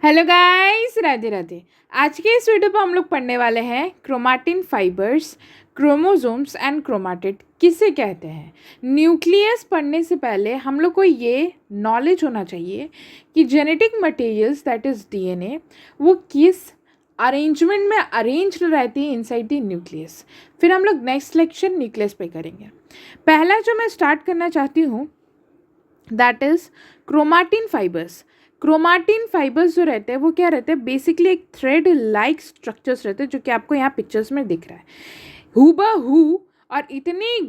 Hello guys, Radhe Radhe. आज के इस वीडियो पर हम लोग पढ़ने वाले हैं chromatin fibres, chromosomes and chromatid किसे कहते हैं। न्यूक्लियस पढ़ने से पहले हम लोग को ये नॉलेज होना चाहिए कि genetic materials that is DNA वो किस अरेंजमेंट में अरेंज रहती है इनसाइड द न्यूक्लियस। फिर हम लोग नेक्स्ट लेक्चर न्यूक्लियस पे करेंगे। पहला जो मैं स्टार्ट करना चाहती हूँ that is chromatin fibres. Chromatin fibres जो रहते हैं वो क्या रहते हैं, बेसिकली एक थ्रेड लाइक स्ट्रक्चर्स रहते हैं जो कि आपको यहाँ पिक्चर्स में दिख रहा है हूबहू। और इतनी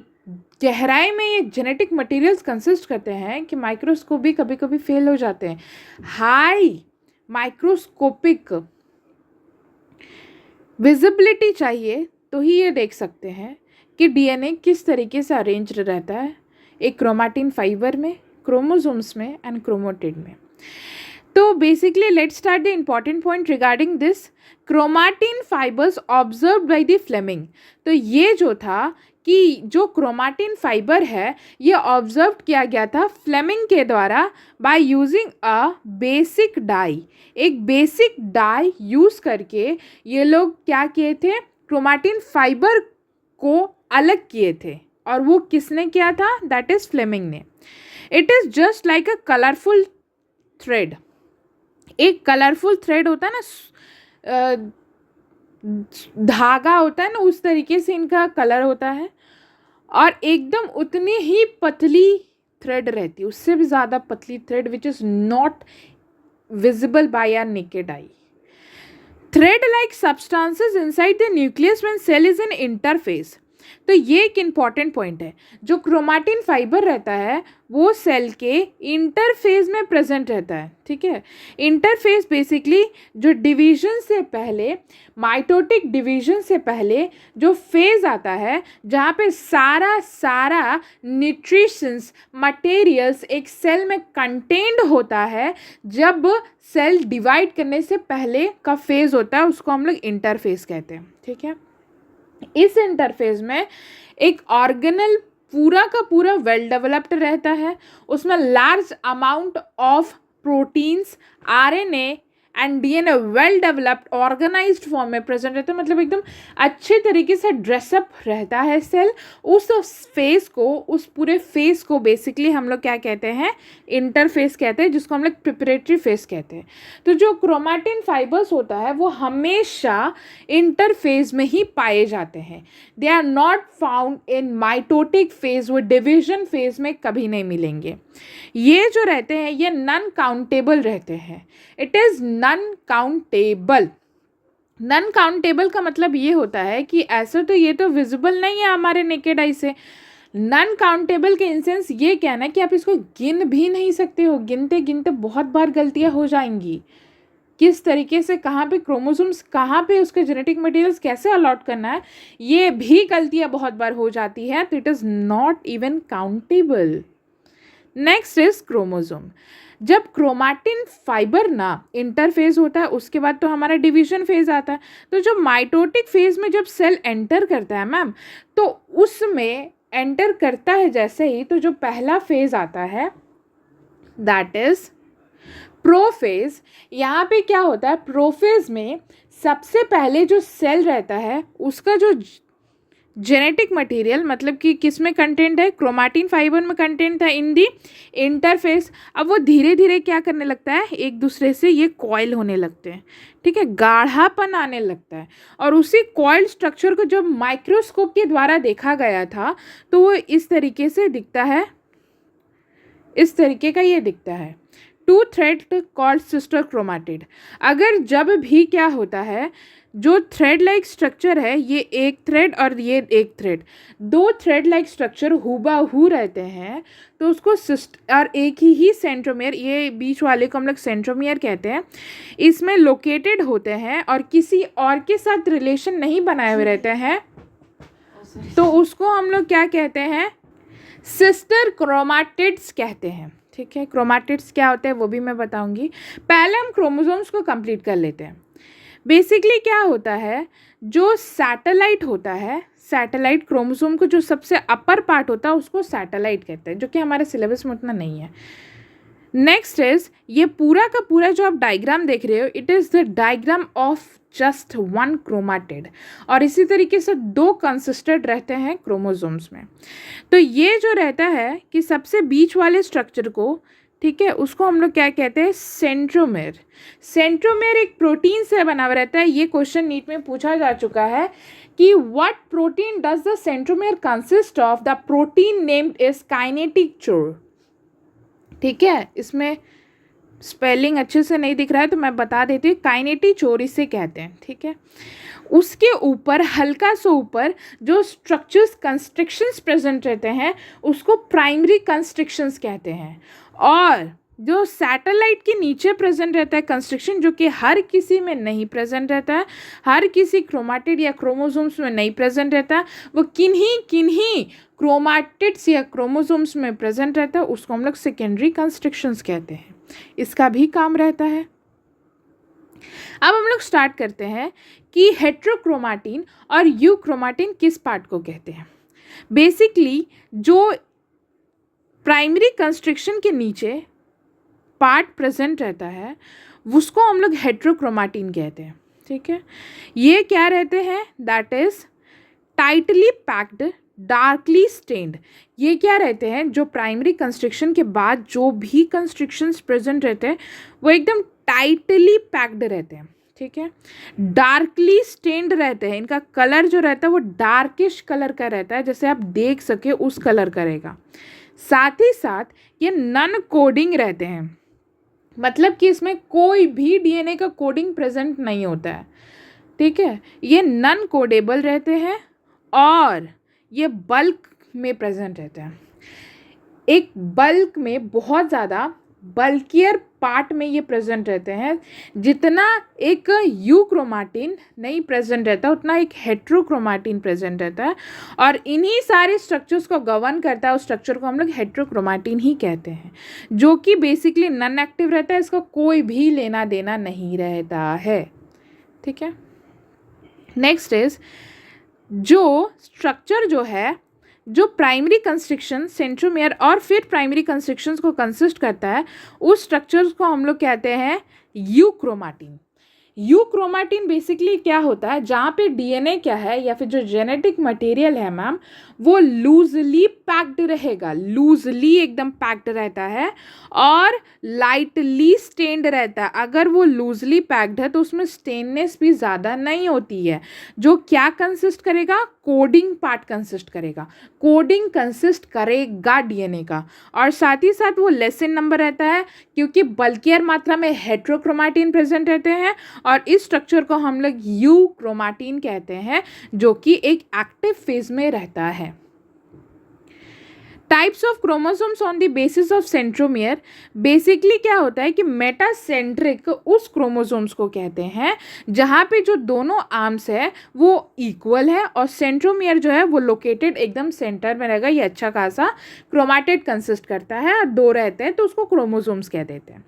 गहराई में ये जेनेटिक मटेरियल्स कंसिस्ट करते हैं कि माइक्रोस्कोप भी कभी कभी फेल हो जाते हैं। हाई माइक्रोस्कोपिक विजिबिलिटी चाहिए तो ही ये देख सकते हैं कि डीएनए किस तरीके से अरेंज रहता है एक क्रोमाटिन फाइबर में, क्रोमोसोम्स में एंड क्रोमोटिड में। तो basically let's start the important point regarding this chromatin fibres observed by the Flemming. तो ये जो था कि जो क्रोमाटिन फाइबर है ये ऑब्जर्व किया गया था फ्लेमिंग के द्वारा by using a basic dye. एक बेसिक डाई यूज़ करके ये लोग क्या किए थे, क्रोमाटिन फाइबर को अलग किए थे। और वो किसने किया था, दैट इज़ फ्लेमिंग ने। It is just like a colourful thread. एक कलरफुल थ्रेड होता है ना, धागा होता है ना, उस तरीके से इनका कलर होता है। और एकदम उतनी ही पतली थ्रेड रहती है, उससे भी ज़्यादा पतली thread which is not visible by our naked eye. Thread like substances inside the nucleus when cell is in interface. तो ये एक इम्पॉर्टेंट पॉइंट है। जो क्रोमाटिन फाइबर रहता है वो सेल के इंटरफेस में प्रेजेंट रहता है। ठीक है, इंटरफेस बेसिकली जो डिवीजन से पहले, माइटोटिक डिवीजन से पहले जो फेज आता है जहाँ पे सारा न्यूट्रिशंस मटेरियल्स एक सेल में कंटेन्ड होता है। जब सेल डिवाइड करने से पहले का फेज होता है उसको हम लोग इंटरफेस कहते हैं। ठीक है, इस इंटरफेस में एक ऑर्गेनल पूरा का पूरा वेल डेवलप्ड रहता है। उसमें large amount of proteins, RNA and DNA well developed organised form में प्रेजेंट रहता है। मतलब एकदम अच्छे तरीके से ड्रेसअप रहता है सेल। उस फेस को, उस पूरे फेस को बेसिकली हम लोग क्या कहते हैं, इंटरफेस कहते हैं, जिसको हम लोग प्रिपरेटरी फेस कहते हैं। तो जो क्रोमाटिन फाइबर्स होता है वो हमेशा इंटरफेस में ही पाए जाते हैं। They are not found in mitotic phase, वो डिविजन फेज में कभी नहीं मिलेंगे। ये जो रहते हैं ये नॉन काउंटेबल रहते हैं। It is non countable. Non countable का मतलब ये होता है कि ऐसा तो ये तो विजिबल नहीं है हमारे नेकेड आई से। नॉन काउंटेबल के इंसेंस ये कहना है कि आप इसको गिन भी नहीं सकते हो। गिनते गिनते बहुत बार गलतियाँ हो जाएंगी। किस तरीके से, कहाँ पे क्रोमोसोम्स, कहाँ पे उसके जेनेटिक मटेरियल्स कैसे अलॉट करना है, ये भी गलतियाँ बहुत बार हो जाती है। तो it is not even countable. Next is chromosome. जब क्रोमाटिन फाइबर ना इंटरफेज होता है उसके बाद तो हमारा डिवीजन फेज आता है। तो जो माइटोटिक फेज में जब सेल एंटर करता है मैम, तो उसमें एंटर करता है जैसे ही, तो जो पहला फेज आता है दैट इज प्रोफेज। यहाँ पे क्या होता है, प्रोफेज में सबसे पहले जो सेल रहता है उसका जो जेनेटिक मटेरियल, मतलब कि किस में कंटेंट है, क्रोमाटिन फाइबर में कंटेंट था इन दी इंटरफेस। अब वो धीरे धीरे क्या करने लगता है, एक दूसरे से ये कॉइल होने लगते हैं। ठीक है, गाढ़ापन आने लगता है। और उसी कॉइल स्ट्रक्चर को जब माइक्रोस्कोप के द्वारा देखा गया था तो वो इस तरीके से दिखता है, इस तरीके का ये दिखता है। Two thread called sister chromatid. अगर जब भी क्या होता है, जो थ्रेड लाइक स्ट्रक्चर है, ये एक थ्रेड और ये एक थ्रेड, दो थ्रेड लाइक स्ट्रक्चर हूबहू रहते हैं तो उसको और एक ही सेंट्रोमियर, ये बीच वाले को हम लोग सेंट्रोमियर कहते हैं, इसमें लोकेटेड होते हैं और किसी और के साथ रिलेशन नहीं बनाए हुए रहते हैं, तो उसको हम लोग क्या कहते हैं, सिस्टर क्रोमाटिड्स कहते हैं। ठीक है, क्रोमाटिड्स क्या होते हैं वो भी मैं बताऊंगी। पहले हम क्रोमोसोम्स को कंप्लीट कर लेते हैं। बेसिकली क्या होता है, जो सैटेलाइट होता है, सैटेलाइट क्रोमोसोम को जो सबसे अपर पार्ट होता है उसको सैटेलाइट कहते हैं, जो कि हमारे सिलेबस में उतना नहीं है। नेक्स्ट इज ये पूरा का पूरा जो आप डायग्राम देख रहे हो, it is the diagram of just one chromatid, और इसी तरीके से दो कंसिस्टेंट रहते हैं क्रोमोसोम्स में। तो ये जो रहता है कि सबसे बीच वाले स्ट्रक्चर को, ठीक है, उसको हम लोग क्या कहते हैं, सेंट्रोमेर। सेंट्रोमेर एक प्रोटीन से बना हुआ रहता है। ये क्वेश्चन नीट में पूछा जा चुका है कि what protein does the centromere consist of, the protein named is kinetic चोर। ठीक है, इसमें स्पेलिंग अच्छे से नहीं दिख रहा है तो मैं बता देती हूँ, काइनेटिक चोर इसे कहते हैं। ठीक है, उसके ऊपर हल्का सा ऊपर जो स्ट्रक्चर्स कंस्ट्रक्शंस प्रेजेंट रहते हैं उसको प्राइमरी कंस्ट्रक्शंस कहते हैं, और जो सैटेलाइट के नीचे प्रेजेंट रहता है कंस्ट्रक्शन, जो कि हर किसी में नहीं प्रेजेंट रहता है, हर किसी क्रोमाटिड या क्रोमोसोम्स में नहीं प्रेजेंट रहता है, वो किन्हीं क्रोमाटिड्स या क्रोमोसोम्स में प्रेजेंट रहता है, उसको हम लोग सेकेंडरी कंस्ट्रक्शंस कहते हैं। इसका भी काम रहता है। अब हम लोग स्टार्ट करते हैं कि हेट्रोक्रोमाटिन और यूक्रोमाटिन किस पार्ट को कहते हैं। बेसिकली जो प्राइमरी कंस्ट्रक्शन के नीचे पार्ट प्रेजेंट रहता है उसको हम लोग हेट्रोक्रोमाटिन कहते हैं। ठीक है, ये क्या रहते हैं, that is tightly packed, darkly stained. ये क्या रहते हैं, जो प्राइमरी कंस्ट्रक्शन के बाद जो भी कंस्ट्रक्शंस प्रेजेंट रहते हैं वो एकदम टाइटली पैक्ड रहते हैं। ठीक है, डार्कली स्टेन्ड रहते हैं, इनका कलर जो रहता है वो डार्किश कलर का रहता है, जैसे आप देख सके उस कलर का रहेगा। साथ ही साथ ये नॉन कोडिंग रहते हैं, मतलब कि इसमें कोई भी डीएनए का कोडिंग प्रेजेंट नहीं होता है। ठीक है, ये नॉन कोडेबल रहते हैं और ये बल्क में प्रेजेंट रहते हैं। एक बल्क में बहुत ज़्यादा बल्कियर पार्ट में ये प्रेजेंट रहते हैं। जितना एक यूक्रोमाटिन नहीं प्रेजेंट रहता उतना एक हेट्रोक्रोमाटिन प्रेजेंट रहता है, और इन्हीं सारे स्ट्रक्चर्स को गवर्न करता है। उस स्ट्रक्चर को हम लोग हेट्रोक्रोमाटिन ही कहते हैं, जो कि बेसिकली नॉन एक्टिव रहता है, इसका कोई भी लेना देना नहीं रहता है। ठीक है, नेक्स्ट इज जो स्ट्रक्चर जो है, जो प्राइमरी कंस्ट्रक्शन सेंट्रोमेयर और फिर प्राइमरी कंस्ट्रक्शंस को कंसिस्ट करता है, उस स्ट्रक्चर्स को हम लोग कहते हैं यूक्रोमाटिन। यूक्रोमाटिन बेसिकली क्या होता है, जहाँ पे डीएनए क्या है या फिर जो जेनेटिक मटेरियल है मैम, वो लूजली पैक्ड रहेगा, लूजली एकदम पैक्ड रहता है और लाइटली स्टेन्ड रहता है। अगर वो लूजली पैक्ड है तो उसमें स्टेननेस भी ज़्यादा नहीं होती है। जो क्या कंसिस्ट करेगा, कोडिंग पार्ट कंसिस्ट करेगा, कोडिंग कंसिस्ट करेगा डीएनए का, और साथ ही साथ वो लेस इन नंबर रहता है क्योंकि बल्कियर मात्रा में हेट्रोक्रोमाटिन प्रेजेंट रहते हैं, और इस स्ट्रक्चर को हम लोग यूक्रोमाटिन कहते हैं, जो कि एक एक्टिव फेज में रहता है। Types of chromosomes on the basis of centromere, basically क्या होता है कि मेटासेंट्रिक उस क्रोमोसोम्स को कहते हैं जहाँ पे जो दोनों आर्म्स है वो इक्वल है, और सेंट्रोमियर जो है वो लोकेटेड एकदम सेंटर में रहेगा। ये अच्छा खासा क्रोमाटिड कंसिस्ट करता है और दो रहते हैं तो उसको क्रोमोसोम्स कह देते हैं।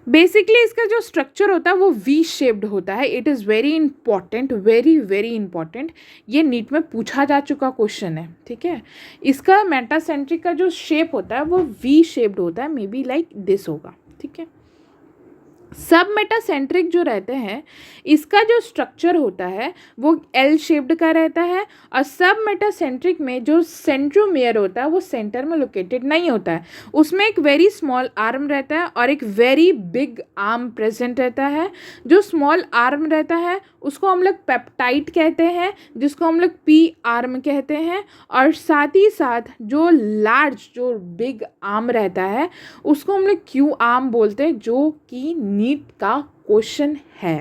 बेसिकली इसका जो स्ट्रक्चर होता है वो वी शेप्ड होता है। It is very important, very very important, ये नीट में पूछा जा चुका क्वेश्चन है। ठीक है, इसका मेटासेंट्रिक का जो शेप होता है वो वी शेप्ड होता है, मे बी लाइक दिस होगा। ठीक है, सब मेटासेंट्रिक जो रहते हैं इसका जो स्ट्रक्चर होता है वो एल शेप्ड का रहता है, और सब मेटासेंट्रिक में जो सेंट्रोमियर होता है वो सेंटर में लोकेटेड नहीं होता है। उसमें एक वेरी स्मॉल आर्म रहता है और एक वेरी बिग आर्म प्रेजेंट रहता है। जो स्मॉल आर्म रहता है उसको हम लोग पेप्टाइड कहते हैं, जिसको हम लोग पी आर्म कहते हैं, और साथ ही साथ जो लार्ज जो बिग आर्म रहता है उसको हम लोग क्यू आर्म बोलते हैं, जो कि नीट का क्वेश्चन है।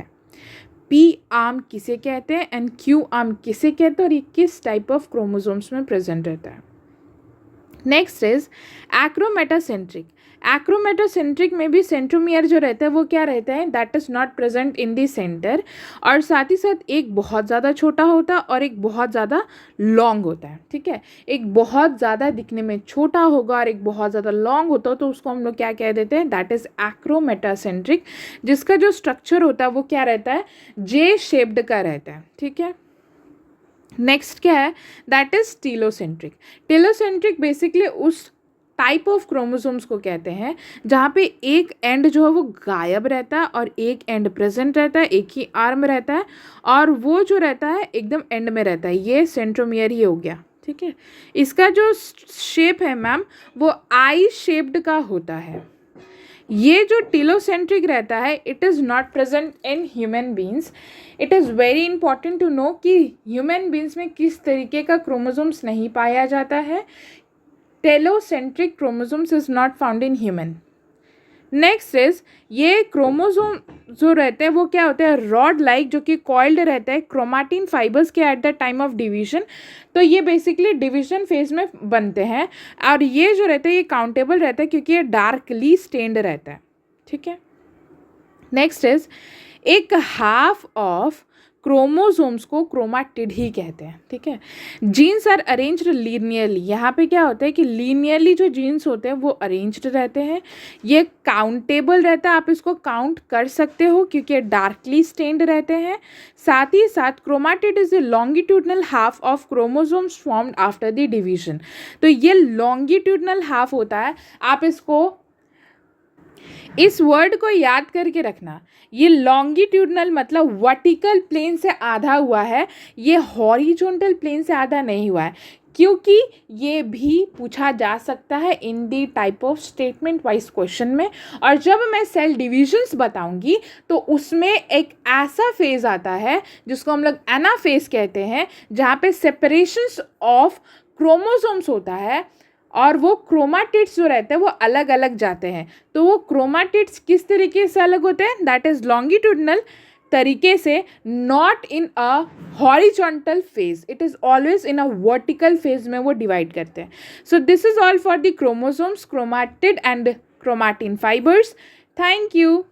पी आर्म किसे कहते हैं एंड क्यू आर्म किसे कहते हैं, और ये किस टाइप ऑफ क्रोमोसोम्स में प्रेजेंट रहता है। Next is एक्रोमेटासेंट्रिक। एक्रोमेटासेंट्रिक में भी सेंट्रोमियर जो रहता है वो क्या रहता है, that is not present in the centre, और साथ ही साथ एक बहुत ज़्यादा छोटा होता है और एक बहुत ज़्यादा लॉन्ग होता है। ठीक है, एक बहुत ज़्यादा दिखने में छोटा होगा और एक बहुत ज़्यादा लॉन्ग होता है, तो उसको हम लोग क्या कह देते हैं, दैट इज एक्रोमेटासेंट्रिक, जिसका जो स्ट्रक्चर होता है वो क्या रहता है, जे शेप्ड का रहता है। ठीक है, नेक्स्ट क्या है, that is telocentric. Telocentric basically उस टाइप ऑफ क्रोमोसोम्स को कहते हैं जहाँ पे एक एंड जो है वो गायब रहता है और एक एंड प्रेजेंट रहता है, एक ही आर्म रहता है, और वो जो रहता है एकदम एंड में रहता है, ये सेंट्रोमियर ही हो गया। ठीक है, इसका जो शेप है मैम वो आई शेप्ड का होता है। ये जो टेलोसेंट्रिक रहता है it is not present in human beings. It is very important to know कि ह्यूमन बींग्स में किस तरीके का क्रोमोसोम्स नहीं पाया जाता है। Telocentric chromosomes is not found in human. Next is ये क्रोमोसोम जो रहते हैं वो क्या होते हैं, रॉड लाइक, जो कि कॉइल्ड रहता है क्रोमाटिन फाइबर्स के at the time of division. तो ये बेसिकली डिवीजन फेज में बनते हैं, और ये जो रहता है ये काउंटेबल रहता है क्योंकि ये डार्कली स्टेन्ड रहता है। ठीक है, नेक्स्ट इज एक हाफ ऑफ क्रोमोसोम्स को क्रोमाटिड ही कहते हैं। ठीक है, जीन्स आर अरेंज्ड लीनियरली। यहाँ पे क्या होता है कि लीनियरली जो जीन्स होते हैं वो अरेंज्ड रहते हैं। ये काउंटेबल रहता है, आप इसको काउंट कर सकते हो क्योंकि डार्कली स्टेन्ड रहते हैं। साथ ही साथ chromatid is a longitudinal half of chromosomes formed after the division. तो ये लॉन्गिट्यूडनल हाफ होता है, आप इसको इस वर्ड को याद करके रखना। ये लॉन्गिट्यूडनल मतलब वर्टिकल प्लेन से आधा हुआ है, ये हॉरिजॉन्टल प्लेन से आधा नहीं हुआ है, क्योंकि ये भी पूछा जा सकता है in the type of statement wise question में। और जब मैं सेल डिविजन्स बताऊंगी तो उसमें एक ऐसा फेज आता है जिसको हम लोग एनाफेज कहते हैं, जहाँ पे सेपरेशंस ऑफ क्रोमोसोम्स होता है और वो क्रोमाटिड्स जो रहते हैं वो अलग अलग जाते हैं। तो वो क्रोमाटिड्स किस तरीके से अलग होते हैं, दैट इज लॉन्गिट्यूडनल तरीके से, not in a horizontal phase, it is always in a vertical phase में वो डिवाइड करते हैं। So this is all for the chromosomes, chromatid and chromatin fibres. Thank you.